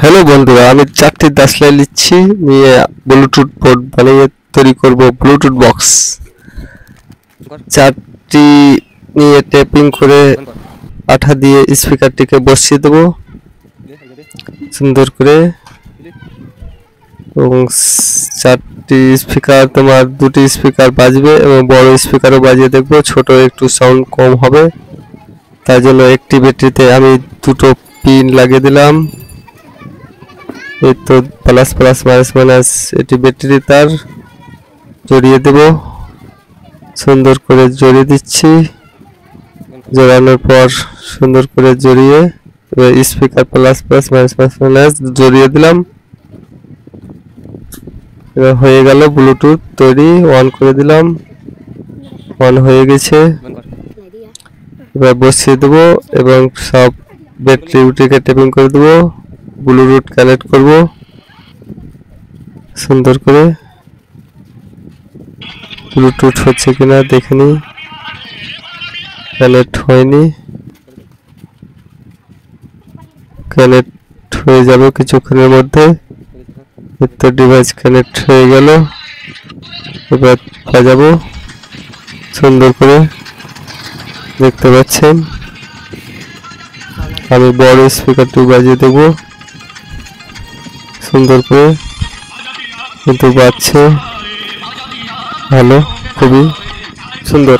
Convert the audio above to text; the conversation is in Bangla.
হ্যালো বন্ধুরা, আমি 4টি দাসলাই নিচ্ছি, নিয়ে ব্লুটুথ বোর্ড বানিয়ে তৈরি করব ব্লুটুথ বক্স। 4টি নিয়ে টেপিং করে আঠা দিয়ে স্পিকারটিকে বসিয়ে দেবো সুন্দর করে। এবং 4টি স্পিকার, তোমার 2টি স্পিকার বাজবে এবং বড় স্পিকারও বাজিয়ে দেখবো, ছোট একটু সাউন্ড কম হবে। তাই জন্য একটি ব্যাটারিতে আমি 2টো পিন লাগিয়ে দিলাম। এই তো প্লাস প্লাস মাইনাস মাইনাস এটি ব্যাটারি তার জড়িয়ে দেব, সুন্দর করে জড়িয়ে দিচ্ছি। জড়ানোর পর সুন্দর করে জড়িয়ে speaker plus plus minus minus minus জড়িয়ে দিলাম। এবার হয়ে গেল ব্লুটুথ তৈরি। অন করে দিলাম, অন হয়ে গেছে। এবার বসিয়ে দেবো এবং সব ব্যাটারিটিকে টেপিং করে দেবো। ব্লুটুথ কানেক্ট করব সুন্দর করে। ব্লুটুথ হচ্ছে কিনা দেখে নি, কানেক্ট হয়নি, কানেক্ট হয়ে যাবে কিছুক্ষণের মধ্যে। তো ডিভাইস কানেক্ট হয়ে গেল। এবার বাজাবো সুন্দর করে, দেখতে পাচ্ছেন। আমি বড় স্পিকারটি বাজিয়ে দেবো সুন্দর করে, কিন্তু বাজছে ভালো, খুবই সুন্দর।